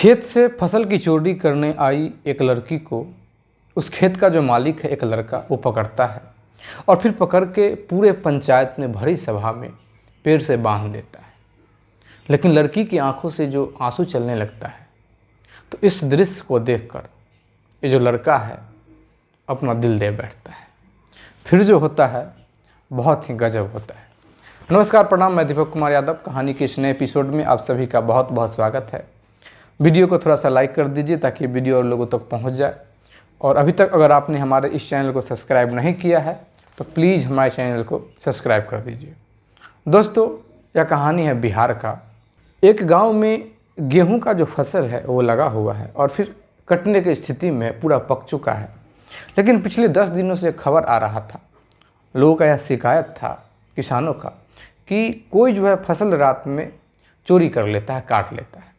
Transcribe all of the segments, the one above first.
खेत से फसल की चोरी करने आई एक लड़की को उस खेत का जो मालिक है एक लड़का वो पकड़ता है और फिर पकड़ के पूरे पंचायत में भरी सभा में पेड़ से बांध देता है। लेकिन लड़की की आंखों से जो आंसू चलने लगता है तो इस दृश्य को देखकर ये जो लड़का है अपना दिल दे बैठता है। फिर जो होता है बहुत ही गजब होता है। नमस्कार, प्रणाम। मैं दीपक कुमार यादव कहानी के इस नए एपिसोड में आप सभी का बहुत बहुत स्वागत है। वीडियो को थोड़ा सा लाइक कर दीजिए ताकि वीडियो और लोगों तक पहुंच जाए। और अभी तक अगर आपने हमारे इस चैनल को सब्सक्राइब नहीं किया है तो प्लीज़ हमारे चैनल को सब्सक्राइब कर दीजिए। दोस्तों, यह कहानी है बिहार का। एक गांव में गेहूं का जो फसल है वो लगा हुआ है और फिर कटने की स्थिति में पूरा पक चुका है। लेकिन पिछले 10 दिनों से खबर आ रहा था, लोगों का यह शिकायत था किसानों का कि कोई जो है फसल रात में चोरी कर लेता है, काट लेता है।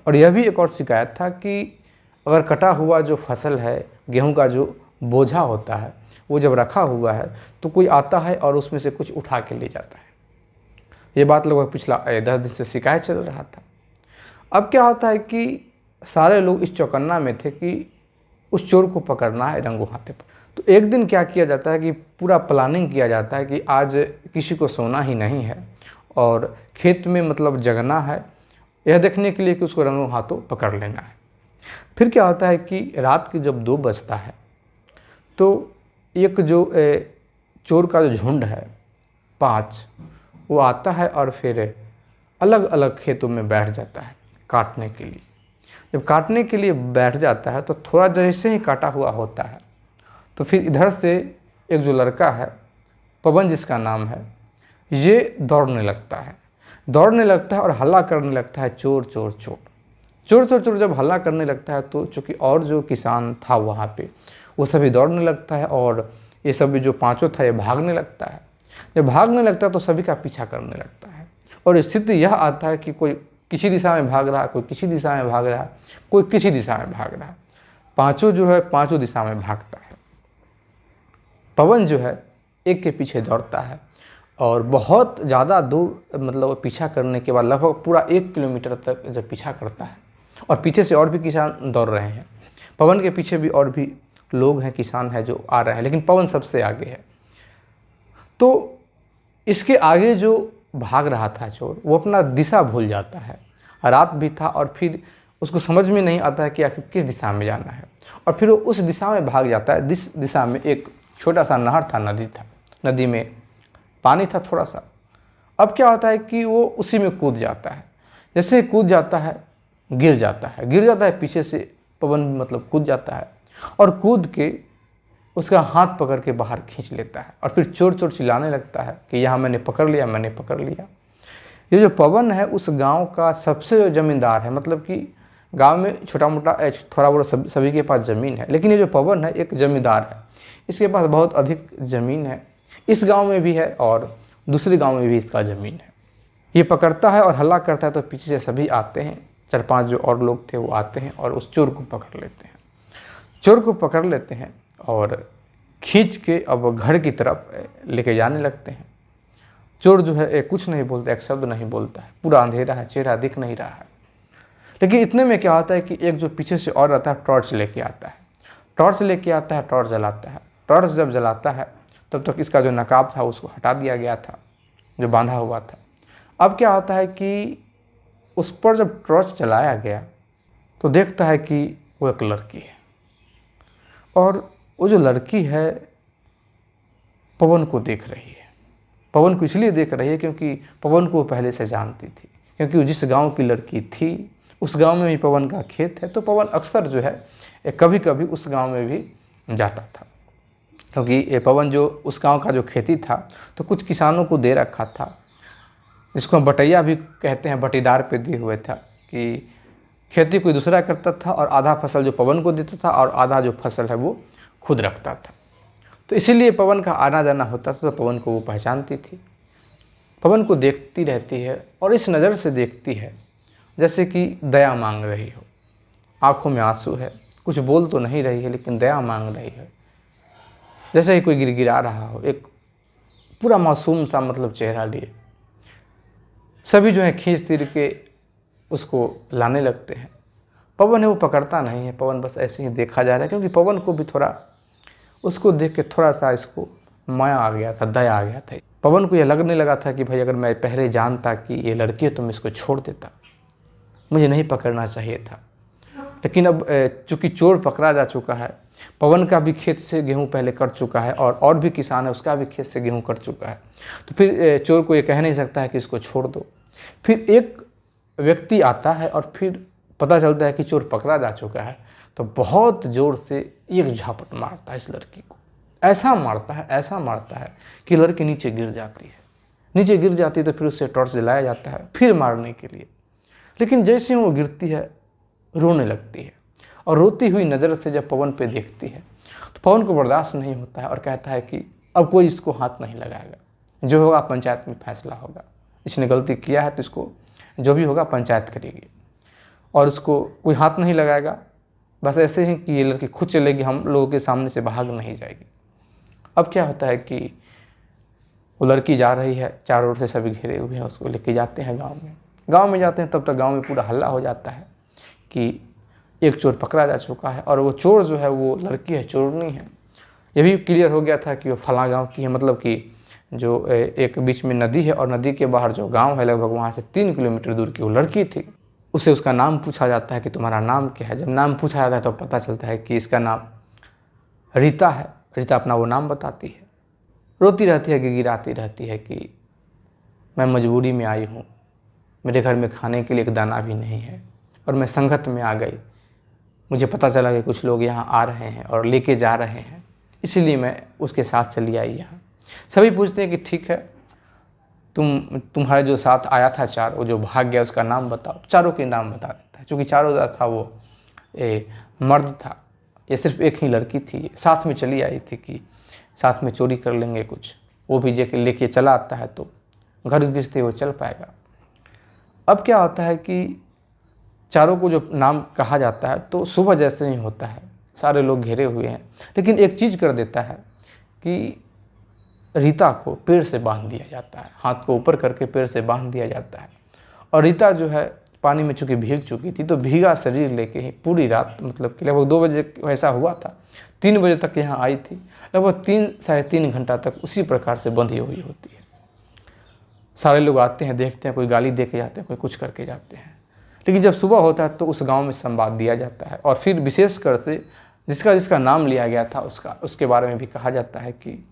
और यह भी एक और शिकायत था कि अगर कटा हुआ जो फसल है, गेहूं का जो बोझा होता है, वो जब रखा हुआ है तो कोई आता है और उसमें से कुछ उठा के ले जाता है। ये बात लगभग पिछला 10 दिन से शिकायत चल रहा था। अब क्या होता है कि सारे लोग इस चौकन्ना में थे कि उस चोर को पकड़ना है रंगों हाथे पर। तो एक दिन क्या किया जाता है कि पूरा प्लानिंग किया जाता है कि आज किसी को सोना ही नहीं है और खेत में मतलब जगना है, यह देखने के लिए कि उसको रंगों हाथों पकड़ लेना है। फिर क्या होता है कि रात के जब 2 बजता है तो एक जो चोर का जो झुंड है 5, वो आता है और फिर अलग अलग खेतों में बैठ जाता है काटने के लिए। जब काटने के लिए बैठ जाता है तो थोड़ा जैसे ही काटा हुआ होता है तो फिर इधर से एक जो लड़का है, पवन जिसका नाम है, ये दौड़ने लगता है और हल्ला करने लगता है, चोर चोर चोर चोर चोर चोर। जब हल्ला करने लगता है तो चूँकि और जो किसान था वहाँ पे वो सभी दौड़ने लगता है और ये सभी जो 5 था ये भागने लगता है। जब भागने लगता है तो सभी का पीछा करने लगता है और स्थिति यह आता है कि कोई किसी दिशा में भाग रहा है, कोई किसी दिशा में भाग रहा है, कोई किसी दिशा में भाग रहा है। 5 जो है 5 दिशा में भागता है। पवन जो है एक के पीछे दौड़ता है और बहुत ज़्यादा दूर मतलब पीछा करने के बाद लगभग पूरा 1 किलोमीटर तक जब पीछा करता है और पीछे से और भी किसान दौड़ रहे हैं। पवन के पीछे भी और भी लोग हैं, किसान हैं जो आ रहे हैं, लेकिन पवन सबसे आगे है। तो इसके आगे जो भाग रहा था चोर वो अपना दिशा भूल जाता है। रात भी था और फिर उसको समझ में नहीं आता है कि आखिर किस दिशा में जाना है और फिर वो उस दिशा में भाग जाता है। जिस दिशा में एक छोटा सा नहर था, नदी था, नदी में पानी था थोड़ा सा। अब क्या होता है कि वो उसी में कूद जाता है। जैसे ही कूद जाता है गिर जाता है पीछे से पवन मतलब कूद जाता है और कूद के उसका हाथ पकड़ के बाहर खींच लेता है और फिर चोर चोर चिल्लाने लगता है कि यहाँ मैंने पकड़ लिया। ये जो पवन है उस गांव का सबसे जो ज़मींदार है, मतलब कि गांव में छोटा मोटा थोड़ा बड़ा सभी के पास ज़मीन है, लेकिन ये जो पवन है एक ज़मींदार है। इसके पास बहुत अधिक ज़मीन है, इस गांव में भी है और दूसरे गांव में भी इसका ज़मीन है। ये पकड़ता है और हल्ला करता है तो पीछे से सभी आते हैं, 4-5 जो और लोग थे वो आते हैं और उस चोर को पकड़ लेते हैं और खींच के अब घर की तरफ लेके जाने लगते हैं। चोर जो है कुछ नहीं बोलता, एक शब्द नहीं बोलता है, पूरा अंधेरा है, चेहरा दिख नहीं रहा है। लेकिन इतने में क्या होता है कि एक जो पीछे से और आता है टॉर्च लेके आता है, टॉर्च जलाता है। टॉर्च जब जलाता है तब तक इसका जो नकाब था उसको हटा दिया गया था जो बांधा हुआ था। अब क्या होता है कि उस पर जब टॉर्च चलाया गया तो देखता है कि वो एक लड़की है और वो जो लड़की है पवन को देख रही है। पवन को इसलिए देख रही है क्योंकि पवन को पहले से जानती थी, क्योंकि जिस गांव की लड़की थी उस गांव में भी पवन का खेत है। तो पवन अक्सर जो है कभी कभी उस गांव में भी जाता था, क्योंकि ये पवन जो उस गांव का जो खेती था तो कुछ किसानों को दे रखा था, जिसको हम बटैया भी कहते हैं, बटीदार पे दिए हुए था कि खेती कोई दूसरा करता था और आधा फसल जो पवन को देता था और आधा जो फसल है वो खुद रखता था। तो इसीलिए पवन का आना जाना होता था तो पवन को वो पहचानती थी। पवन को देखती रहती है और इस नज़र से देखती है जैसे कि दया मांग रही हो। आंखों में आंसू है, कुछ बोल तो नहीं रही है लेकिन दया मांग रही है, जैसे ही कोई गिड़गिड़ा रहा हो, एक पूरा मासूम सा मतलब चेहरा लिए। सभी जो है खींच तीर के उसको लाने लगते हैं पवन है वो पकड़ता नहीं है, पवन बस ऐसे ही देखा जा रहा है, क्योंकि पवन को भी थोड़ा उसको देख के थोड़ा सा इसको माया आ गया था, दया आ गया था। पवन को यह लगने लगा था कि भाई अगर मैं पहले जानता कि ये लड़की है तो मैं इसको छोड़ देता, मुझे नहीं पकड़ना चाहिए था। लेकिन अब चूँकि चोर पकड़ा जा चुका है, पवन का भी खेत से गेहूं पहले कट चुका है और भी किसान है उसका भी खेत से गेहूं कट चुका है, तो फिर चोर को ये कह नहीं सकता है कि इसको छोड़ दो। फिर एक व्यक्ति आता है और फिर पता चलता है कि चोर पकड़ा जा चुका है, तो बहुत ज़ोर से एक झापट मारता है इस लड़की को। ऐसा मारता है कि लड़की नीचे गिर जाती है। नीचे गिर जाती है तो फिर उससे टॉर्च जलाया जाता है फिर मारने के लिए। लेकिन जैसे ही वो गिरती है रोने लगती है, और रोती हुई नज़र से जब पवन पे देखती है तो पवन को बर्दाश्त नहीं होता है और कहता है कि अब कोई इसको हाथ नहीं लगाएगा, जो होगा पंचायत में फैसला होगा। इसने गलती किया है तो इसको जो भी होगा पंचायत करेगी, और उसको कोई हाथ नहीं लगाएगा। बस ऐसे ही कि ये लड़की खुद चलेगी, हम लोगों के सामने से भाग नहीं जाएगी। अब क्या होता है कि वो लड़की जा रही है, चारों ओर से सभी घिरे हुए हैं, उसको लेके जाते हैं गांव में जाते हैं। तब तक गांव में पूरा हल्ला हो जाता है कि एक चोर पकड़ा जा चुका है, और वो चोर जो है वो लड़की है, चोरनी है। ये भी क्लियर हो गया था कि वो फलां गांव की है, मतलब कि जो एक बीच में नदी है और नदी के बाहर जो गांव है लगभग वहाँ से 3 किलोमीटर दूर की वो लड़की थी। उससे उसका नाम पूछा जाता है कि तुम्हारा नाम क्या है। जब नाम पूछा जाता है तो पता चलता है कि इसका नाम रीता है। रीता अपना वो नाम बताती है, रोती रहती है, गिड़गिड़ाती रहती है कि मैं मजबूरी में आई हूँ, मेरे घर में खाने के लिए एक दाना भी नहीं है, और मैं संगत में आ गई। मुझे पता चला कि कुछ लोग यहाँ आ रहे हैं और लेके जा रहे हैं, इसलिए मैं उसके साथ चली आई यहाँ। सभी पूछते हैं कि ठीक है, तुम्हारे जो साथ आया था चार, वो जो भाग गया उसका नाम बताओ। चारों के नाम बता देता है। चूँकि चारों था वो मर्द था, ये सिर्फ एक ही लड़की थी, साथ में चली आई थी कि साथ में चोरी कर लेंगे कुछ, वो भी जेके लेके चला आता है तो घर गृहस्थी वो चल पाएगा। अब क्या होता है कि चारों को जो नाम कहा जाता है तो सुबह जैसे ही होता है, सारे लोग घेरे हुए हैं, लेकिन एक चीज़ कर देता है कि रीता को पेड़ से बांध दिया जाता है, हाथ को ऊपर करके पेड़ से बांध दिया जाता है। और रीता जो है पानी में चूँकि भीग चुकी थी, तो भीगा शरीर लेके ही पूरी रात, मतलब कि लगभग 2 बजे ऐसा हुआ था, 3 बजे तक यहाँ आई थी, लगभग 3-3.5 घंटा तक उसी प्रकार से बंधी हुई होती है। सारे लोग आते हैं, देखते हैं, कोई गाली दे के जाते हैं, कोई कुछ करके जाते हैं। लेकिन जब सुबह होता है तो उस गांव में संवाद दिया जाता है, और फिर विशेषकर से जिसका नाम लिया गया था उसके बारे में भी कहा जाता है कि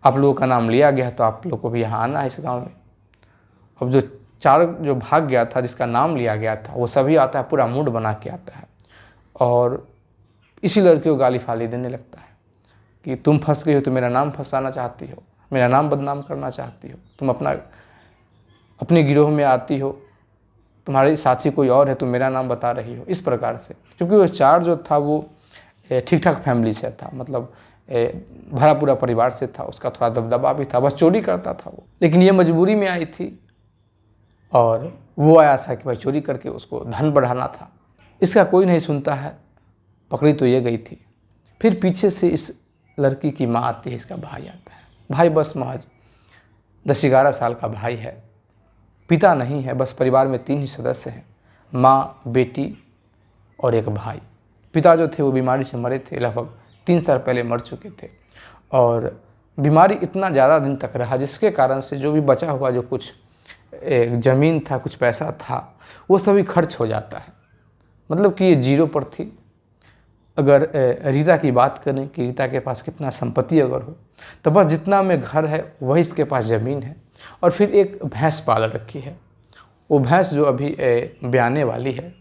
आप लोगों का नाम लिया गया तो आप लोग को भी यहाँ आना है इस गांव में। अब जो भाग गया था, जिसका नाम लिया गया था, वो सभी आता है, पूरा मूड बना के आता है, और इसी लड़की को गाली फाली देने लगता है कि तुम फंस गई हो तो मेरा नाम फंसाना चाहती हो, मेरा नाम बदनाम करना चाहती हो, तुम अपने गिरोह में आती हो, तुम्हारे साथी कोई और है, तुम मेरा नाम बता रही हो, इस प्रकार से। क्योंकि वो चार जो था वो ठीक ठाक फैमिली से था, मतलब भरा पूरा परिवार से था, उसका थोड़ा दबदबा भी था, बस चोरी करता था वो। लेकिन ये मजबूरी में आई थी, और वो आया था कि भाई चोरी करके उसको धन बढ़ाना था। इसका कोई नहीं सुनता है, पकड़ी तो ये गई थी। फिर पीछे से इस लड़की की माँ आती है, इसका भाई आता है। भाई बस महज 10-11 साल का भाई है, पिता नहीं है, बस परिवार में 3 ही सदस्य हैं, माँ, बेटी और एक भाई। पिता जो थे वो बीमारी से मरे थे, लगभग 3 साल पहले मर चुके थे, और बीमारी इतना ज़्यादा दिन तक रहा जिसके कारण से जो भी बचा हुआ जो कुछ ज़मीन था, कुछ पैसा था, वो सभी खर्च हो जाता है। मतलब कि ये जीरो पर थी। अगर रीता की बात करें कि रीता के पास कितना संपत्ति अगर हो, तो बस जितना में घर है वही इसके पास ज़मीन है, और फिर एक भैंस पाल रखी है। वो भैंस जो अभी ब्याने वाली है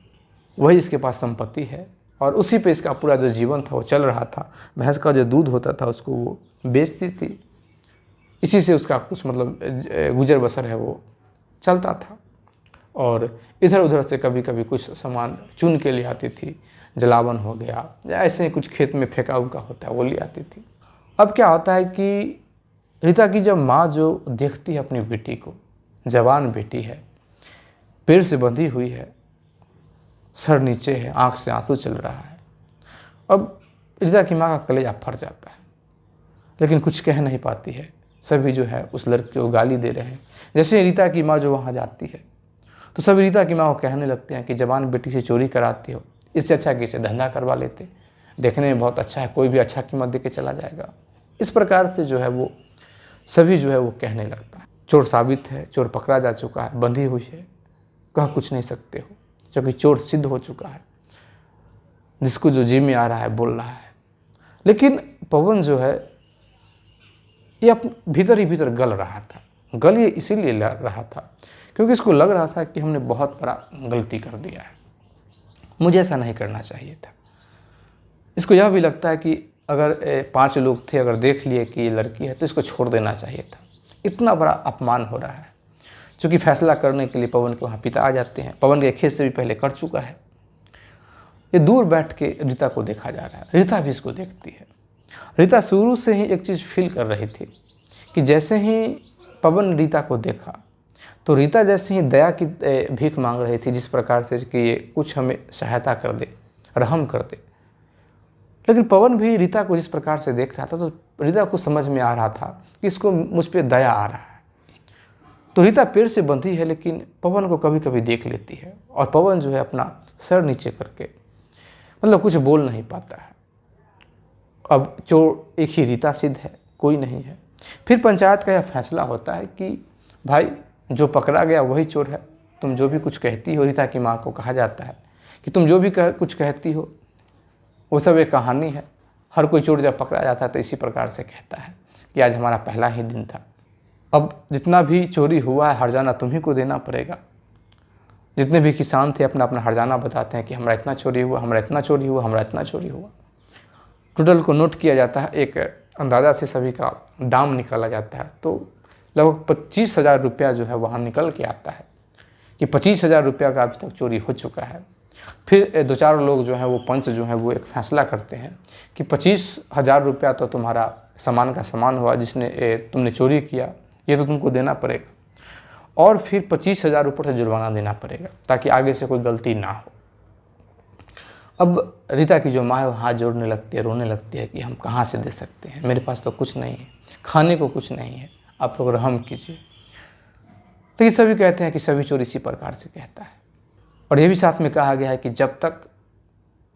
वही इसके पास संपत्ति है, और उसी पे इसका पूरा जो जीवन था वो चल रहा था। भैंस का जो दूध होता था उसको वो बेचती थी, इसी से उसका कुछ मतलब गुजर बसर है वो चलता था। और इधर उधर से कभी कभी कुछ सामान चुन के ले आती थी, जलावन हो गया या ऐसे ही कुछ खेत में फेंका उका होता है वो ले आती थी। अब क्या होता है कि रीता की जब माँ जो देखती है अपनी बेटी को, जवान बेटी है, पेड़ से बंधी हुई है, सर नीचे है, आंख से आंसू चल रहा है, अब रीता की माँ का कलेजा फट जाता है, लेकिन कुछ कह नहीं पाती है। सभी जो है उस लड़की को गाली दे रहे हैं। जैसे रीता की माँ जो वहाँ जाती है तो सभी रीता की माँ को कहने लगते हैं कि जवान बेटी से चोरी कराती हो, इससे अच्छा कि इसे धंधा करवा लेते, देखने में बहुत अच्छा है, कोई भी अच्छा कीमत दे के चला जाएगा। इस प्रकार से जो है वो सभी जो है वो कहने लगता है। चोर साबित है, चोर पकड़ा जा चुका है, बंधी हुई है, कह कुछ नहीं सकते हो, क्योंकि चोर सिद्ध हो चुका है, जिसको जो जी में आ रहा है बोल रहा है। लेकिन पवन जो है ये भीतर ही भीतर गल रहा था। गल ये इसीलिए लग रहा था क्योंकि इसको लग रहा था कि हमने बहुत बड़ा गलती कर दिया है, मुझे ऐसा नहीं करना चाहिए था। इसको यह भी लगता है कि अगर 5 लोग थे, अगर देख लिए कि ये लड़की है तो इसको छोड़ देना चाहिए था। इतना बड़ा अपमान हो रहा है। क्योंकि फैसला करने के लिए पवन के वहाँ पिता आ जाते हैं। पवन के खेत से भी पहले कर चुका है। ये दूर बैठ के रीता को देखा जा रहा है। रीता भी इसको देखती है। रीता शुरू से ही एक चीज़ फील कर रही थी कि जैसे ही पवन रीता को देखा तो रीता जैसे ही दया की भीख मांग रही थी, जिस प्रकार से कि ये कुछ हमें सहायता कर दे, रहम कर दे। लेकिन पवन भी रीता को जिस प्रकार से देख रहा था तो रीता को समझ में आ रहा था कि इसको मुझ पर दया आ रहा है। तो रीता पेड़ से बंधी है, लेकिन पवन को कभी कभी देख लेती है और पवन जो है अपना सर नीचे करके मतलब कुछ बोल नहीं पाता है। अब चोर एक ही रीता सिद्ध है, कोई नहीं है। फिर पंचायत का यह फैसला होता है कि भाई जो पकड़ा गया वही चोर है, तुम जो भी कुछ कहती हो। रीता की माँ को कहा जाता है कि तुम जो भी कुछ कहती हो वो सब एक कहानी है। हर कोई चोर जब पकड़ा जाता है तो इसी प्रकार से कहता है कि आज हमारा पहला ही दिन था। अब जितना भी चोरी हुआ है हर्जाना तुम्ही को देना पड़ेगा। जितने भी किसान थे अपना अपना हर्जाना बताते हैं कि हमारा इतना चोरी हुआ, हमारा इतना चोरी हुआ, हमारा इतना चोरी हुआ। टोटल को नोट किया जाता है, एक अंदाज़ा से सभी का दाम निकाला जाता है। तो लगभग 25,000 रुपया जो है वहाँ निकल के आता है कि 25,000 रुपया का अभी तक चोरी हो चुका है। फिर 2-4 लोग जो हैं वो पंच जो हैं वो एक फैसला करते हैं कि 25,000 रुपया तो तुम्हारा सामान का सामान हुआ, जिसने तुमने चोरी किया ये तो तुमको देना पड़ेगा, और फिर 25,000 ऊपर से जुर्माना देना पड़ेगा ताकि आगे से कोई गलती ना हो। अब रीता की जो माँ है वो हाथ जोड़ने लगती है, रोने लगती है कि हम कहाँ से दे सकते हैं, मेरे पास तो कुछ नहीं है, खाने को कुछ नहीं है, आप लोग रहम कीजिए। तो ये सभी कहते हैं कि सभी चोर इसी प्रकार से कहता है। और ये भी साथ में कहा गया है कि जब तक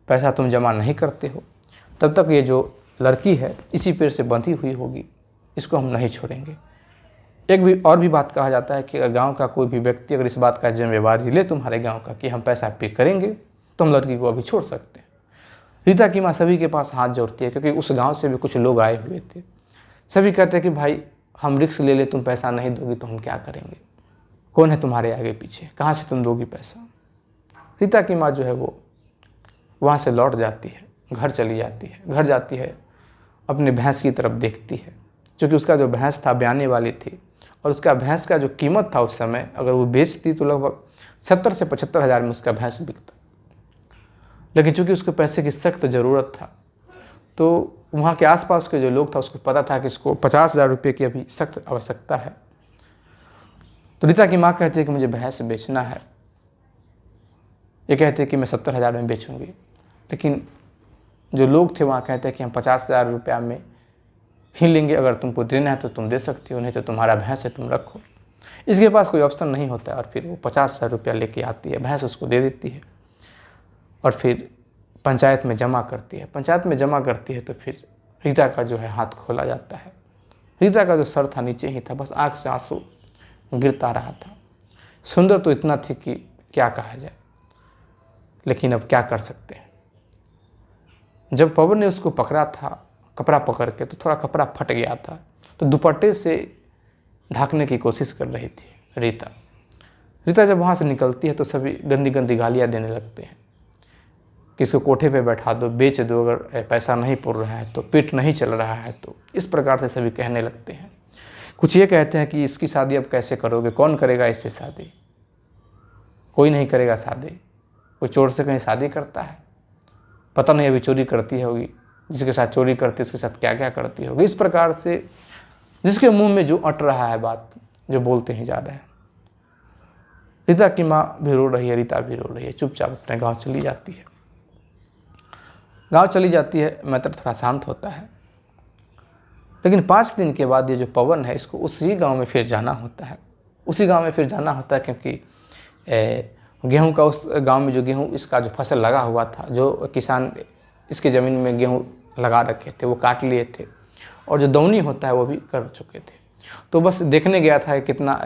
पैसा तुम जमा नहीं करते हो तब तक ये जो लड़की है इसी पेड़ से बंधी हुई होगी, इसको हम नहीं छोड़ेंगे। एक भी और भी बात कहा जाता है कि अगर गांव का कोई भी व्यक्ति अगर इस बात का जिम्मेवारी ले तुम्हारे गांव का कि हम पैसा पे करेंगे तो हम लड़की को अभी छोड़ सकते हैं। रीता की माँ सभी के पास हाथ जोड़ती है क्योंकि उस गांव से भी कुछ लोग आए हुए थे। सभी कहते हैं कि भाई हम रिस्क ले ले, तुम पैसा नहीं दोगी तो हम क्या करेंगे, कौन है तुम्हारे आगे पीछे, कहाँ से तुम दोगी पैसा। रीता की माँ जो है वो वहाँ से लौट जाती है, घर चली जाती है। घर जाती है अपने भैंस की तरफ देखती है, क्योंकि उसका जो भैंस था ब्याने वाली थी और उसका भैंस का जो कीमत था उस समय अगर वो बेचती तो लगभग 70 से 75 हज़ार में उसका भैंस बिकता। लेकिन चूंकि उसको पैसे की सख्त ज़रूरत था तो वहाँ के आसपास के जो लोग था उसको पता था कि इसको 50,000 रुपये की अभी सख्त आवश्यकता है। तो रीता की माँ कहती है कि मुझे भैंस बेचना है। ये कहते हैं कि मैं 70,000 में बेचूंगी, लेकिन जो लोग थे वहाँ कहते हैं कि हम 50,000 रुपया में ही लेंगे, अगर तुमको देना है तो तुम दे सकती हो, नहीं तो तुम्हारा भैंस है तुम रखो। इसके पास कोई ऑप्शन नहीं होता है और फिर वो 50,000 रुपया लेके आती है, भैंस उसको दे देती है और फिर पंचायत में जमा करती है। पंचायत में जमा करती है तो फिर रीता का जो है हाथ खोला जाता है। रीता का जो सर था नीचे ही था, बस आँख से आंसू गिरता रहा था। सुंदर तो इतना थी कि क्या कहा जाए, लेकिन अब क्या कर सकते हैं। जब पवन ने उसको पकड़ा था कपड़ा पकड़ के तो थोड़ा कपड़ा फट गया था, तो दुपट्टे से ढकने की कोशिश कर रही थी रीता। रीता जब वहाँ से निकलती है तो सभी गंदी गंदी गालियाँ देने लगते हैं कि इसको कोठे पे बैठा दो, बेच दो, अगर पैसा नहीं पुर रहा है तो, पेट नहीं चल रहा है तो, इस प्रकार से सभी कहने लगते हैं। कुछ ये कहते हैं कि इसकी शादी अब कैसे करोगे, कौन करेगा इससे शादी, कोई नहीं करेगा शादी, कोई चोर से कहीं शादी करता है, पता नहीं अभी चोरी करती होगी, जिसके साथ चोरी करती है उसके साथ क्या क्या करती होगी। इस प्रकार से जिसके मुंह में जो अट रहा है बात, जो बोलते ही जा रहे हैं। रीता की माँ भी रो रही है, रीता भी रो रही है, चुपचाप अपने गांव चली जाती है। गांव चली जाती है, मैटर थोड़ा शांत होता है। लेकिन 5 दिन के बाद ये जो पवन है इसको उसी गांव में फिर जाना होता है। उसी गांव में फिर जाना होता है क्योंकि गेहूं का, उस गांव में जो गेहूं इसका जो फसल लगा हुआ था, जो किसान इसके ज़मीन में गेहूं लगा रखे थे वो काट लिए थे, और जो दौनी होता है वो भी कर चुके थे। तो बस देखने गया था कि कितना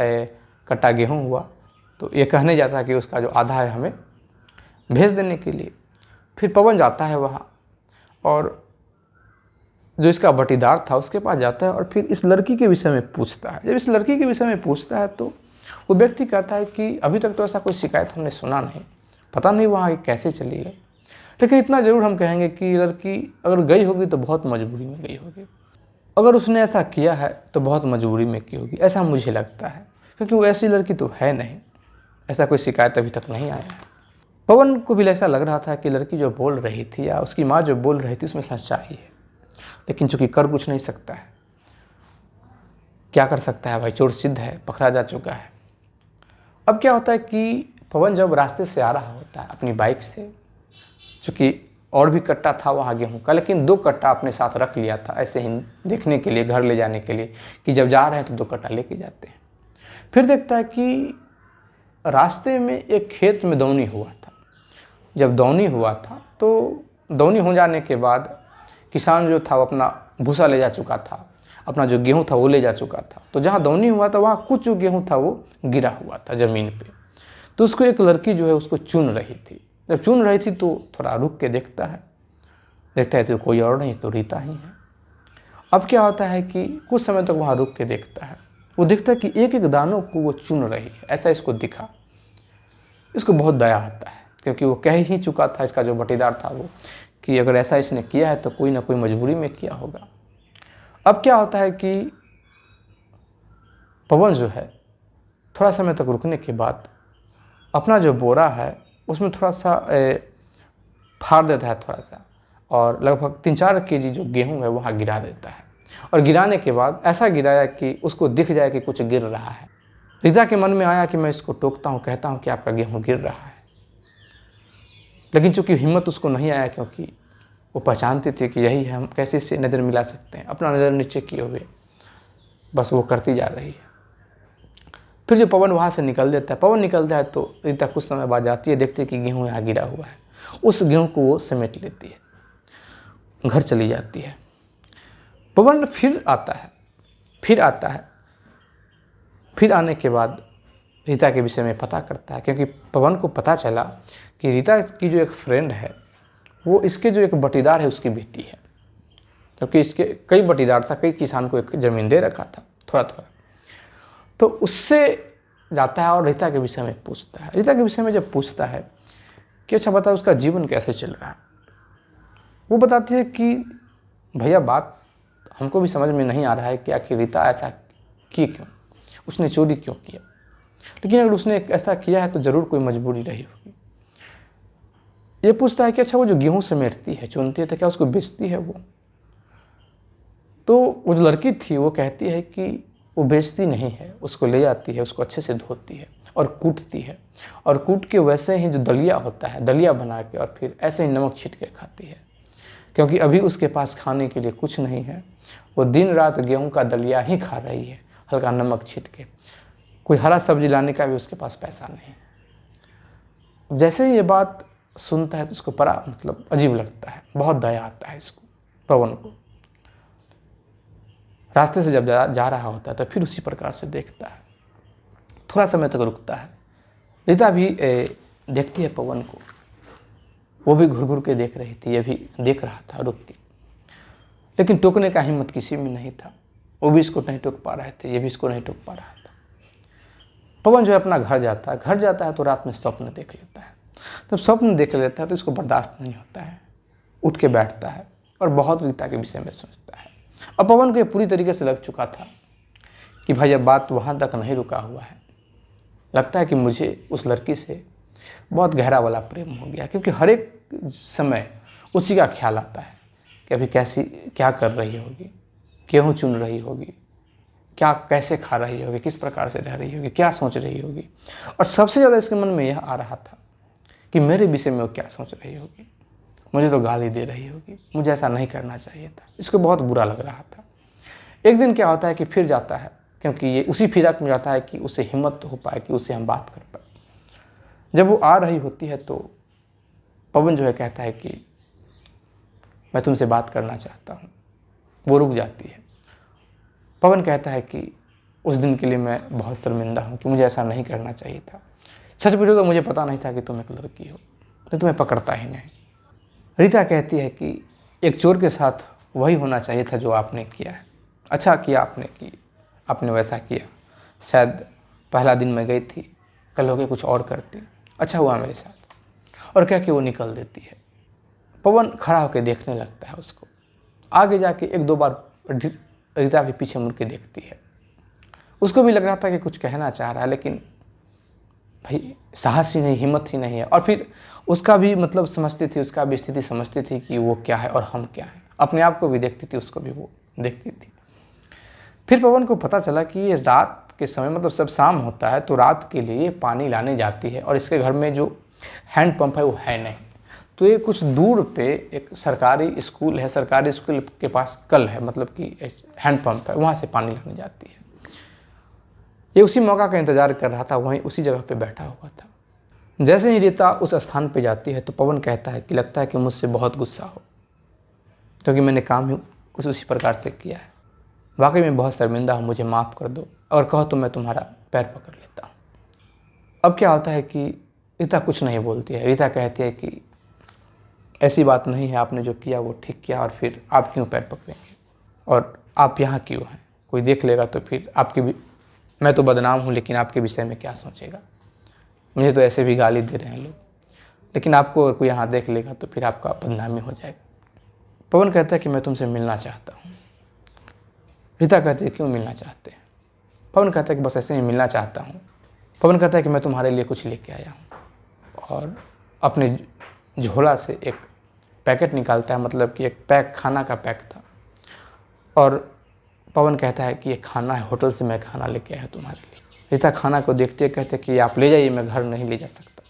कट्टा गेहूं हुआ, तो ये कहने जाता है कि उसका जो आधा है हमें भेज देने के लिए। फिर पवन जाता है वहाँ और जो इसका बटीदार था उसके पास जाता है और फिर इस लड़की के विषय में पूछता है। जब इस लड़की के विषय में पूछता है तो वो व्यक्ति कहता है कि अभी तक तो ऐसा कोई शिकायत हमने सुना नहीं, पता नहीं वहाँ ये कैसे चली गई, लेकिन इतना ज़रूर हम कहेंगे कि लड़की अगर गई होगी तो बहुत मजबूरी में गई होगी। अगर उसने ऐसा किया है तो बहुत मजबूरी में की होगी, ऐसा मुझे लगता है, क्योंकि वो ऐसी लड़की तो है नहीं, ऐसा कोई शिकायत अभी तक नहीं आया। पवन को भी ऐसा लग रहा था कि लड़की जो बोल रही थी या उसकी माँ जो बोल रही थी उसमें सच्चाई है, लेकिन चूंकि कर कुछ नहीं सकता है, क्या कर सकता है भाई, चोर सिद्ध है, पकड़ा जा चुका है। अब क्या होता है कि पवन जब रास्ते से आ रहा होता है अपनी बाइक से, चूँकि और भी कट्टा था वहाँ गेहूँ का, लेकिन 2 कट्टा अपने साथ रख लिया था ऐसे ही देखने के लिए, घर ले जाने के लिए कि जब जा रहे हैं तो 2 कट्टा लेके जाते हैं। फिर देखता है कि रास्ते में एक खेत में दौनी हुआ था। जब दौनी हुआ था तो दौनी हो जाने के बाद किसान जो था वो अपना भूसा ले जा चुका था, अपना जो गेहूँ था वो ले जा चुका था। तो जहाँ दौनी हुआ था वहाँ कुछ जो गेहूँ था वो गिरा हुआ था ज़मीन पे। तो उसको एक लड़की जो है उसको चुन रही थी। जब चुन रही थी तो थोड़ा रुक के देखता है तो कोई और नहीं तो रीता ही है। अब क्या होता है कि कुछ समय तक वहाँ रुक के देखता है, वो देखता है कि एक एक दानों को वो चुन रही है, ऐसा इसको दिखा। इसको बहुत दया आता है, क्योंकि वो कह ही चुका था, इसका जो बटीदार था वो, कि अगर ऐसा इसने किया है तो कोई ना कोई मजबूरी में किया होगा। अब क्या होता है कि पवन जो है थोड़ा समय तक रुकने के बाद अपना जो बोरा है उसमें थोड़ा सा फाड़ देता है थोड़ा सा, और लगभग 3-4 केजी जो गेहूं है वहाँ गिरा देता है। और गिराने के बाद ऐसा गिराया कि उसको दिख जाए कि कुछ गिर रहा है। रीता के मन में आया कि मैं इसको टोकता हूँ, कहता हूँ कि आपका गेहूँ गिर रहा है, लेकिन चूंकि हिम्मत उसको नहीं आया, क्योंकि वो पहचानती थी कि यही है, हम कैसे इससे नज़र मिला सकते हैं, अपना नज़र नीचे किए हुए बस वो करती जा रही है। फिर जो पवन वहाँ से निकल देता है, पवन निकलता है तो रीता कुछ समय बाद जाती है, देखती है कि गेहूँ यहाँ गिरा हुआ है। उस गेहूँ को वो समेट लेती है, घर चली जाती है। पवन फिर आता है, फिर आने के बाद रीता के विषय में पता करता है, क्योंकि पवन को पता चला कि रीता की जो एक फ्रेंड है वो इसके जो एक बटीदार है उसकी बेटी है, क्योंकि इसके कई बटीदार था, कई किसान को एक ज़मीन दे रखा था थोड़ा थोड़ा। तो उससे जाता है और रीता के विषय में पूछता है। रीता के विषय में जब पूछता है कि अच्छा बता उसका जीवन कैसे चल रहा है, वो बताती है कि भैया बात हमको भी समझ में नहीं आ रहा है कि आखिर रीता ऐसा की क्यों, उसने चोरी क्यों किया, लेकिन अगर उसने ऐसा किया है तो ज़रूर कोई मजबूरी रही होगी। ये पूछता है कि अच्छा वो जो गेहूँ समेटती है, चुनती है, तो क्या उसको बेचती है वो? तो वो जो लड़की थी वो कहती है कि वो बेचती नहीं है, उसको ले जाती है, उसको अच्छे से धोती है और कूटती है, और कूट के वैसे ही जो दलिया होता है दलिया बना के और फिर ऐसे ही नमक छीट के खाती है, क्योंकि अभी उसके पास खाने के लिए कुछ नहीं है। वो दिन रात गेहूं का दलिया ही खा रही है, हल्का नमक छीट के। कोई हरा सब्जी लाने का भी उसके पास पैसा नहीं। जैसे ही ये बात सुनता है तो उसको बड़ा मतलब अजीब लगता है, बहुत दया आता है इसको, पवन को। रास्ते से जब जा रहा होता है तो फिर उसी प्रकार से देखता है, थोड़ा समय तक रुकता है। रीता भी देखती है पवन को, वो भी घुर घुर के देख रही थी, ये भी देख रहा था रुक के, लेकिन टोकने का हिम्मत किसी में नहीं था। वो भी इसको नहीं टोक पा रहे थे, ये भी इसको नहीं टोक पा रहा था। पवन जो है अपना घर जाता है तो रात में स्वप्न देख लेता है। जब स्वप्न देख लेता है तो इसको बर्दाश्त नहीं होता है, उठ के बैठता है और बहुत रीता के विषय में सोचता है। अब पवन को ये पूरी तरीके से लग चुका था कि भाई अब बात वहाँ तक नहीं रुका हुआ है, लगता है कि मुझे उस लड़की से बहुत गहरा वाला प्रेम हो गया, क्योंकि हर एक समय उसी का ख्याल आता है कि अभी क्या कर रही होगी, गेहूँ चुन रही होगी, क्या कैसे खा रही होगी, किस प्रकार से रह रही होगी, क्या सोच रही होगी। और सबसे ज़्यादा इसके मन में यह आ रहा था कि मेरे विषय में वो क्या सोच रही होगी, मुझे तो गाली दे रही होगी, मुझे ऐसा नहीं करना चाहिए था। इसको बहुत बुरा लग रहा था। एक दिन क्या होता है कि फिर जाता है, क्योंकि ये उसी फिराक में जाता है कि उसे हिम्मत हो पाए कि उससे हम बात कर पाए। जब वो आ रही होती है तो पवन जो है कहता है कि मैं तुमसे बात करना चाहता हूँ। वो रुक जाती है। पवन कहता है कि उस दिन के लिए मैं बहुत शर्मिंदा हूँ कि मुझे ऐसा नहीं करना चाहिए था। सच पूछो तो मुझे पता नहीं था कि तुम एक लड़की हो, तो तुम्हें पकड़ता ही नहीं। रीता कहती है कि एक चोर के साथ वही होना चाहिए था जो आपने किया है। अच्छा किया आपने वैसा किया। शायद पहला दिन मैं गई थी, कल होके कुछ और करती। अच्छा हुआ मेरे साथ। और कह के वो निकल देती है। पवन खड़ा होकर देखने लगता है उसको। आगे जाके एक दो बार रीता भी पीछे मुड़ के देखती है। उसको भी लग रहा था कि कुछ कहना चाह रहा है, लेकिन भाई साहस ही नहीं, हिम्मत ही नहीं है। और फिर उसका भी मतलब समझती थी, उसका भी स्थिति समझती थी कि वो क्या है और हम क्या हैं। अपने आप को भी देखती थी, उसको भी वो देखती थी। फिर पवन को पता चला कि ये रात के समय मतलब सब शाम होता है तो रात के लिए पानी लाने जाती है, और इसके घर में जो हैंड पंप है वो है नहीं। तो ये कुछ दूर पे एक सरकारी स्कूल है, सरकारी स्कूल के पास कल है, मतलब कि हैंड पंप है, वहाँ से पानी लाने जाती है। ये उसी मौका का इंतजार कर रहा था, वहीं उसी जगह पे बैठा हुआ था। जैसे ही रीता उस स्थान पे जाती है तो पवन कहता है कि लगता है कि मुझसे बहुत गुस्सा हो, क्योंकि मैंने काम ही कुछ उसी प्रकार से किया है। वाकई में बहुत शर्मिंदा हूँ, मुझे माफ़ कर दो, और कहो तो मैं तुम्हारा पैर पकड़ लेता हूँ। अब क्या होता है कि रीता कुछ नहीं बोलती है। रीता कहती है कि ऐसी बात नहीं है, आपने जो किया वो ठीक किया, और फिर आप क्यों पैर पकड़ेंगे, और आप यहाँ क्यों हैं? कोई देख लेगा तो फिर आपकी भी, मैं तो बदनाम हूँ लेकिन आपके विषय में क्या सोचेगा? मुझे तो ऐसे भी गाली दे रहे हैं लोग, लेकिन आपको अगर कोई यहाँ देख लेगा तो फिर आपका बदनामी हो जाएगा। पवन कहता है कि मैं तुमसे मिलना चाहता हूँ। रीता कहती है क्यों मिलना चाहते हैं? पवन कहता है कि बस ऐसे ही मिलना चाहता हूँ। पवन कहता है कि मैं तुम्हारे लिए कुछ लेके आया हूँ, और अपने झोला से एक पैकेट निकालता है, मतलब कि एक पैक, खाना का पैक था। और पवन कहता है कि ये खाना है, होटल से मैं खाना लेके आया हूँ तुम्हारे लिए। रीता खाना को देखते कहते कि आप ले जाइए, मैं घर नहीं ले जा सकता।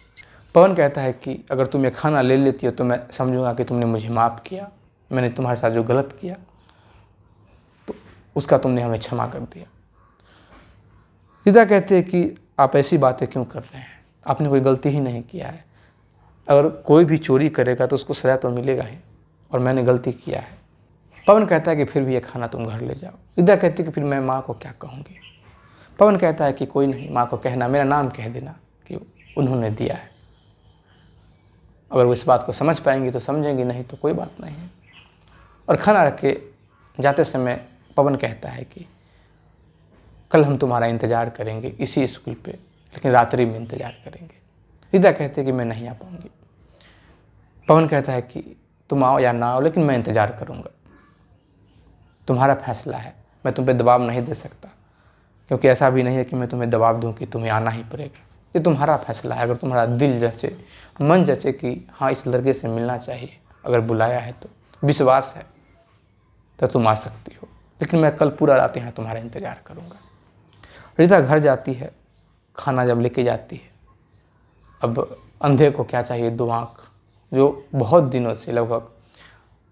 पवन कहता है कि अगर तुम ये खाना ले लेती हो तो मैं समझूंगा कि तुमने मुझे माफ़ किया, मैंने तुम्हारे साथ जो गलत किया तो उसका तुमने हमें क्षमा कर दिया। रीता कहते हैं कि आप ऐसी बातें क्यों कर रहे हैं, आपने कोई गलती ही नहीं किया है। अगर कोई भी चोरी करेगा तो उसको सज़ा तो मिलेगा ही, और मैंने गलती किया है। पवन कहता है कि फिर भी ये खाना तुम घर ले जाओ। रीता कहती है कि फिर मैं माँ को क्या कहूँगी? पवन कहता है कि कोई नहीं, माँ को कहना, मेरा नाम कह देना कि उन्होंने दिया है। अगर वो इस बात को समझ पाएंगी तो समझेंगी, नहीं तो कोई बात नहीं है। और खाना रख के जाते समय पवन कहता है कि कल हम तुम्हारा इंतज़ार करेंगे इसी स्कूल पे, लेकिन रात्रि में इंतज़ार करेंगे। रीता कहती है कि मैं नहीं आ पाऊँगी। पवन कहता है कि तुम आओ या ना आओ, लेकिन मैं इंतज़ार करूँगा। तुम्हारा फैसला है, मैं तुम पे दबाव नहीं दे सकता, क्योंकि ऐसा भी नहीं है कि मैं तुम्हें दबाव दूं कि तुम्हें आना ही पड़ेगा। ये तुम्हारा फैसला है। अगर तुम्हारा दिल जचे, मन जचे कि हाँ इस लड़के से मिलना चाहिए, अगर बुलाया है तो विश्वास है तो तुम आ सकती हो, लेकिन मैं कल पूरा रात यहाँ तुम्हारा इंतज़ार करूँगा। रीता घर जाती है, खाना जब लेके जाती है, अब अंधे को क्या चाहिए, दो आँख, जो बहुत दिनों से, लगभग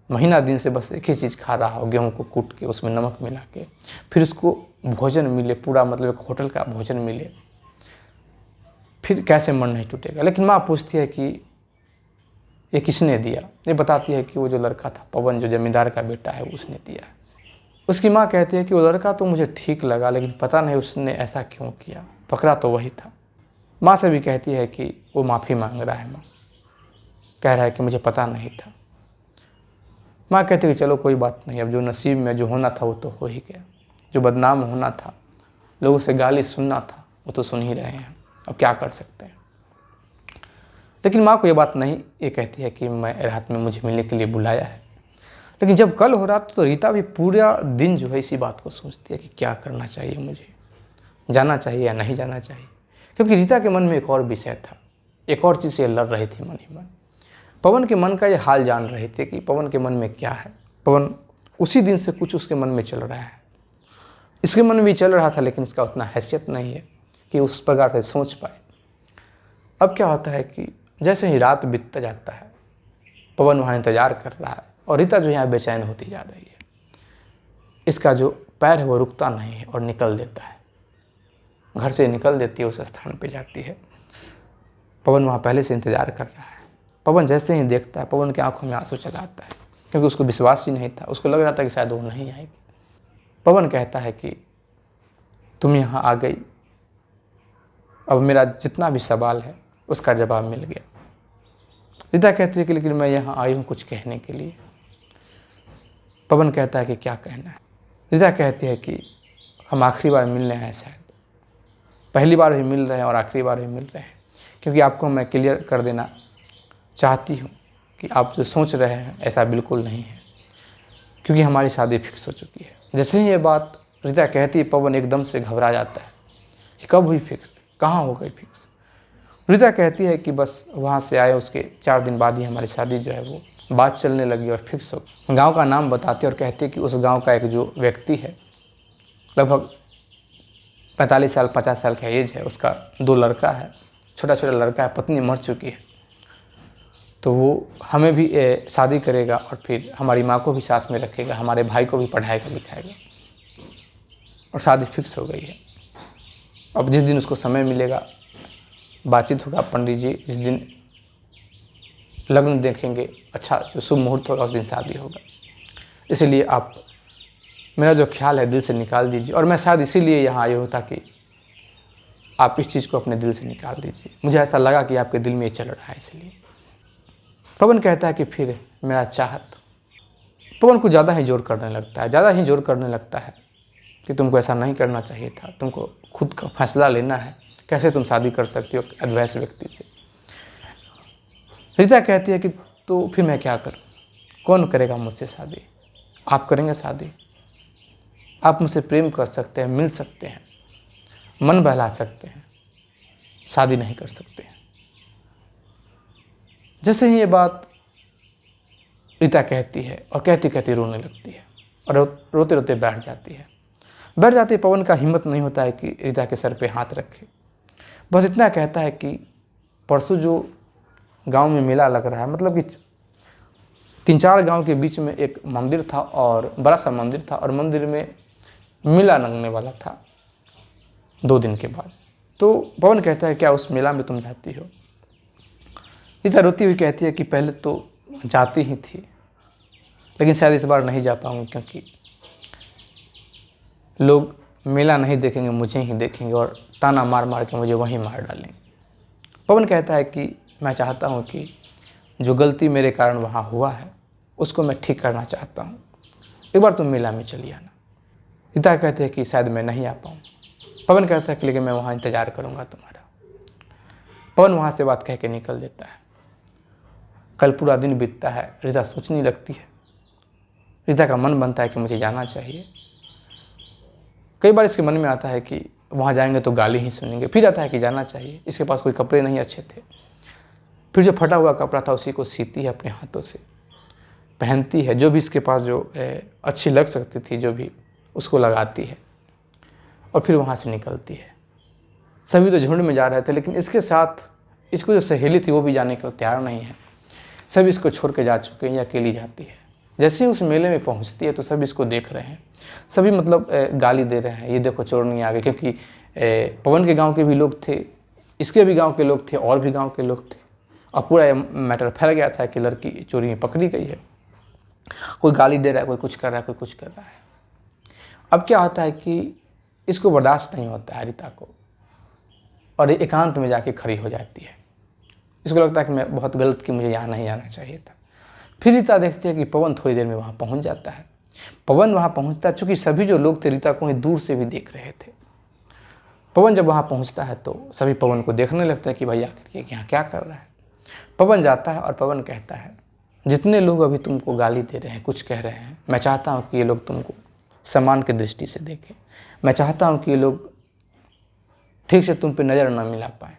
महीना दिन से बस एक ही चीज़ खा रहा हो, गेहूं को कूट के उसमें नमक मिला के, फिर उसको भोजन मिले पूरा, मतलब एक होटल का भोजन मिले, फिर कैसे मन नहीं टूटेगा। लेकिन माँ पूछती है कि ये किसने दिया? ये बताती है कि वो जो लड़का था पवन, जो जमींदार का बेटा है, वो उसने दिया। उसकी माँ कहती है कि वो लड़का तो मुझे ठीक लगा, लेकिन पता नहीं उसने ऐसा क्यों किया, पकड़ा तो वही था। माँ से भी कहती है कि वो माफ़ी मांग रहा है, माँ कह रहा है कि मुझे पता नहीं था। माँ कहती है कि चलो कोई बात नहीं, अब जो नसीब में जो होना था वो तो हो ही गया, जो बदनाम होना था, लोगों से गाली सुनना था, वो तो सुन ही रहे हैं, अब क्या कर सकते हैं। लेकिन माँ को ये बात नहीं, ये कहती है कि मैं रात में मुझे मिलने के लिए बुलाया है। लेकिन जब कल हो रहा तो रीता भी पूरा दिन जो है इसी बात को सोचती है कि क्या करना चाहिए, मुझे जाना चाहिए या नहीं जाना चाहिए, क्योंकि रीता के मन में एक और विषय था, एक और चीज़ से लड़ रही थी मन ही मन। पवन के मन का ये हाल जान रहे थे कि पवन के मन में क्या है। पवन उसी दिन से कुछ उसके मन में चल रहा है, इसके मन में भी चल रहा था, लेकिन इसका उतना हैसियत नहीं है कि उस प्रकार से सोच पाए। अब क्या होता है कि जैसे ही रात बीतता जाता है, पवन वहाँ इंतजार कर रहा है, और रीता जो यहाँ बेचैन होती जा रही है। इसका जो पैर है वो रुकता नहीं है और निकल देता है, घर से निकल देती है, उस स्थान पर जाती है। पवन वहाँ पहले से इंतज़ार कर रहा है। पवन जैसे ही देखता है, पवन की आंखों में आंसू चला आता है, क्योंकि उसको विश्वास ही नहीं था। उसको लग रहा था कि शायद वो नहीं आएगी। पवन कहता है कि तुम यहाँ आ गई, अब मेरा जितना भी सवाल है उसका जवाब मिल गया। रीता कहती है कि लेकिन मैं यहाँ आई हूँ कुछ कहने के लिए। पवन कहता है कि क्या कहना है। रीता कहती है कि हम आखिरी बार मिलने हैं, शायद पहली बार भी मिल रहे हैं और आखिरी बार भी मिल रहे हैं, क्योंकि आपको मैं क्लियर कर देना चाहती हूँ कि आप जो सोच रहे हैं ऐसा बिल्कुल नहीं है, क्योंकि हमारी शादी फिक्स हो चुकी है। जैसे ही ये बात रीता कहती है, पवन एकदम से घबरा जाता है कि कब हुई फिक्स, कहाँ हो गई फिक्स। रीता कहती है कि बस वहाँ से आए उसके 4 दिन बाद ही हमारी शादी जो है वो बात चलने लगी और फिक्स हो। गांव का नाम बताते और कहते कि उस गांव का एक जो व्यक्ति है, लगभग 45 साल 50 साल का एज है, उसका 2 लड़का है, छोटा छोटा लड़का है, पत्नी मर चुकी है, तो वो हमें भी शादी करेगा और फिर हमारी माँ को भी साथ में रखेगा, हमारे भाई को भी पढ़ाएगा लिखाएगा, और शादी फिक्स हो गई है। अब जिस दिन उसको समय मिलेगा बातचीत होगा, पंडित जी जिस दिन लग्न देखेंगे, अच्छा जो शुभ मुहूर्त होगा उस दिन शादी होगा। इसलिए आप मेरा जो ख्याल है दिल से निकाल दीजिए, और मैं शायद इसीलिए यहाँ आया हूँ ताकि आप इस चीज़ को अपने दिल से निकाल दीजिए। मुझे ऐसा लगा कि आपके दिल में ये चल रहा है, इसलिए। पवन कहता है कि फिर मेरा चाहत। पवन को ज़्यादा ही जोर करने लगता है, ज़्यादा ही जोर करने लगता है कि तुमको ऐसा नहीं करना चाहिए था, तुमको खुद का फैसला लेना है, कैसे तुम शादी कर सकती हो अद्वैत व्यक्ति से। रीता कहती है कि तो फिर मैं क्या करूं, कौन करेगा मुझसे शादी? आप करेंगे शादी? आप मुझसे प्रेम कर सकते हैं, मिल सकते हैं, मन बहला सकते हैं, शादी नहीं कर सकते हैं। जैसे ही ये बात रीता कहती है और कहती कहती रोने लगती है और रोते रोते बैठ जाती है। बैठ जाती है, पवन का हिम्मत नहीं होता है कि रीता के सर पे हाथ रखे। बस इतना कहता है कि परसों जो गांव में मेला लग रहा है, मतलब कि 3-4 गांव के बीच में एक मंदिर था, और बड़ा सा मंदिर था, और मंदिर में मेला लगने वाला था 2 दिन के बाद। तो पवन कहता है क्या उस मेला में तुम जाती हो? रीता रोती हुई कहती है कि पहले तो जाती ही थी, लेकिन शायद इस बार नहीं जा पाऊंगी, क्योंकि लोग मेला नहीं देखेंगे, मुझे ही देखेंगे और ताना मार मार के मुझे वहीं मार डालेंगे। पवन कहता है कि मैं चाहता हूँ कि जो गलती मेरे कारण वहाँ हुआ है उसको मैं ठीक करना चाहता हूँ, एक बार तुम मेला में चली आना। रीता कहते हैं कि शायद मैं नहीं आ पाऊँ। पवन कहता है कि लेकिन मैं वहाँ इंतज़ार करूँगा तुम्हारा। पवन वहाँ से बात कह के निकल देता है। कल पूरा दिन बीतता है, रीता सोचने लगती है। रीता का मन बनता है कि मुझे जाना चाहिए। कई बार इसके मन में आता है कि वहाँ जाएंगे तो गाली ही सुनेंगे, फिर आता है कि जाना चाहिए। इसके पास कोई कपड़े नहीं अच्छे थे, फिर जो फटा हुआ कपड़ा था उसी को सीती है अपने हाथों से, पहनती है, जो भी इसके पास जो अच्छी लग सकती थी जो भी उसको लगाती है, और फिर वहाँ से निकलती है। सभी तो झुंड में जा रहे थे, लेकिन इसके साथ इसको जो सहेली थी वो भी जाने को तैयार नहीं है। सभी इसको छोड़ के जा चुके हैं, ये अकेली जाती है। जैसे ही उस मेले में पहुंचती है तो सभी इसको देख रहे हैं, सभी मतलब गाली दे रहे हैं, ये देखो चोरनी आ गई, क्योंकि पवन के गांव के भी लोग थे, इसके भी गांव के लोग थे, और भी गांव के लोग थे, और पूरा मैटर फैल गया था कि लड़की चोरी में पकड़ी गई है। कोई गाली दे रहा है, कोई कुछ कर रहा है, कोई कुछ कर रहा है। अब क्या होता है कि इसको बर्दाश्त नहीं होता है रीता को, और एकांत में जाके खड़ी हो जाती है। इसको लगता है कि मैं बहुत गलत की, मुझे यहाँ नहीं आना चाहिए था। फिर रीता देखती है कि पवन थोड़ी देर में वहाँ पहुँच जाता है। पवन वहाँ पहुँचता है, चूँकि सभी जो लोग थे रीता को ही दूर से भी देख रहे थे। पवन जब वहाँ पहुँचता है तो सभी पवन को देखने लगता है कि भाई आखिर ये यहाँ क्या कर रहा है। पवन जाता है और पवन कहता है, जितने लोग अभी तुमको गाली दे रहे हैं, कुछ कह रहे हैं, मैं चाहता हूँ कि ये लोग तुमको सम्मान की दृष्टि से देखें। मैं चाहता हूँ कि ये लोग ठीक से तुम पे नज़र न मिला पाए,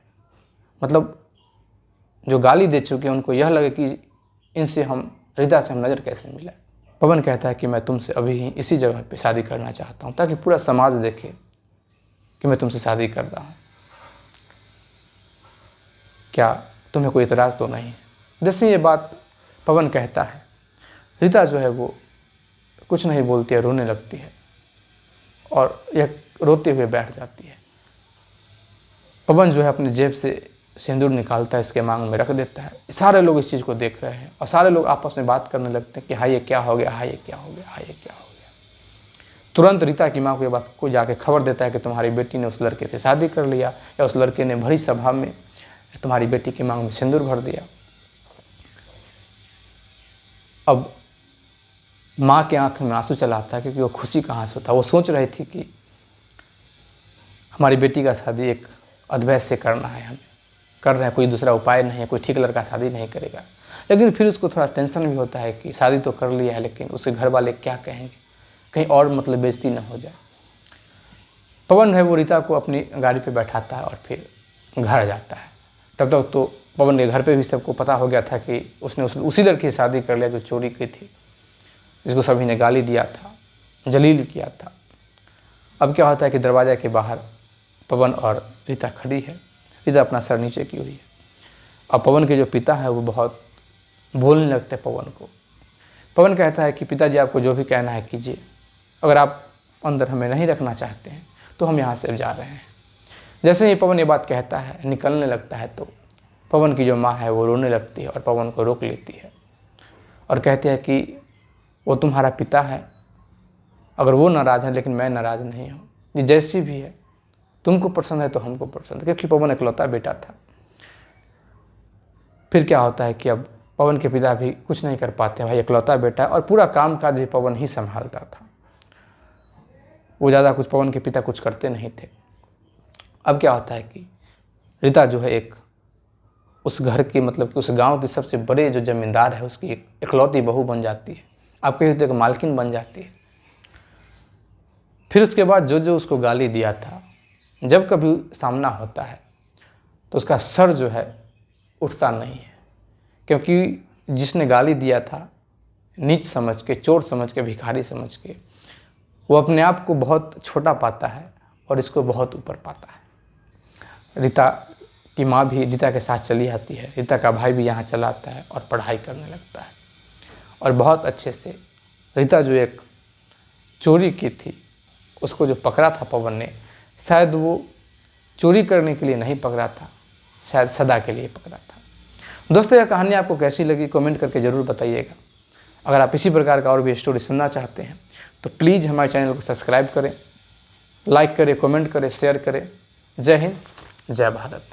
मतलब जो गाली दे चुके हैं उनको यह लगे कि इनसे हम रीता से हम नज़र कैसे मिला। पवन कहता है कि मैं तुमसे अभी ही इसी जगह पे शादी करना चाहता हूँ, ताकि पूरा समाज देखे कि मैं तुमसे शादी कर रहा हूँ। क्या तुम्हें कोई इतराज़ तो नहीं है? जैसे ये बात पवन कहता है, रीता जो है वो कुछ नहीं बोलती है, रोने लगती है, और यह रोते हुए बैठ जाती है। पवन जो है अपने जेब से सिंदूर निकालता है, इसके मांग में रख देता है। सारे लोग इस चीज़ को देख रहे हैं और सारे लोग आपस में बात करने लगते हैं कि हाँ ये क्या हो गया, हाँ ये क्या हो गया, हाँ ये क्या हो गया। तुरंत रीता की माँ को ये बात को जाके खबर देता है कि तुम्हारी बेटी ने उस लड़के से शादी कर लिया, या उस लड़के ने भरी सभा में तुम्हारी बेटी की मांग में सिंदूर भर दिया। अब माँ के आंख में आंसू चला आता है, क्योंकि वो खुशी का आंसू था। वो सोच रही थी कि हमारी बेटी का शादी एक अद्वैत से करना है, हमें कर रहे हैं, कोई दूसरा उपाय नहीं है, कोई ठीक लड़का शादी नहीं करेगा। लेकिन फिर उसको थोड़ा टेंशन भी होता है कि शादी तो कर लिया है, लेकिन उसके घर वाले क्या कहेंगे, कहीं और मतलब बेइज्जती ना हो जाए। पवन है वो रीता को अपनी गाड़ी पे बैठाता है और फिर घर जाता है। तब तक तो पवन के घर पे भी सबको पता हो गया था कि उसने उसी लड़की से शादी कर लिया जो चोरी की थी, जिसको सभी ने गाली दिया था, जलील किया था। अब क्या होता है कि दरवाज़ा के बाहर पवन और रीता खड़ी है। रीता अपना सर नीचे की हुई है। अब पवन के जो पिता है वो बहुत बोलने लगते हैं पवन को। पवन कहता है कि पिताजी आपको जो भी कहना है कीजिए, अगर आप अंदर हमें नहीं रखना चाहते हैं तो हम यहाँ से जा रहे हैं। जैसे ही पवन ये बात कहता है, निकलने लगता है, तो पवन की जो माँ है वो रोने लगती है और पवन को रोक लेती है और कहती है कि वो तुम्हारा पिता है, अगर वो नाराज़ है लेकिन मैं नाराज़ नहीं हूँ, ये जैसी भी है, तुमको पसंद है तो हमको पसंद है, क्योंकि पवन इकलौता बेटा था। फिर क्या होता है कि अब पवन के पिता भी कुछ नहीं कर पाते, भाई इकलौता बेटा, और पूरा काम काज भी पवन ही संभालता था। वो ज़्यादा कुछ पवन के पिता कुछ करते नहीं थे। अब क्या होता है कि रीता जो है एक उस घर की, मतलब कि उस गांव की सबसे बड़े जो जमींदार है उसकी एक इकलौती बहू बन जाती है। आप कहिए तो एक मालकिन बन जाती है। फिर उसके बाद जो जो उसको गाली दिया था, जब कभी सामना होता है तो उसका सर जो है उठता नहीं है, क्योंकि जिसने गाली दिया था नीच समझ के, चोर समझ के, भिखारी समझ के, वो अपने आप को बहुत छोटा पाता है और इसको बहुत ऊपर पाता है। रीता की माँ भी रीता के साथ चली आती है। रीता का भाई भी यहाँ चला आता है और पढ़ाई करने लगता है। और बहुत अच्छे से रीता जो एक चोरी की थी उसको जो पकड़ा था पवन ने, शायद वो चोरी करने के लिए नहीं पकड़ा था, शायद सदा के लिए पकड़ा था। दोस्तों, यह कहानी आपको कैसी लगी कमेंट करके ज़रूर बताइएगा। अगर आप इसी प्रकार का और भी स्टोरी सुनना चाहते हैं तो प्लीज़ हमारे चैनल को सब्सक्राइब करें, लाइक करें, कमेंट करें, शेयर करें। जय हिंद, जय भारत।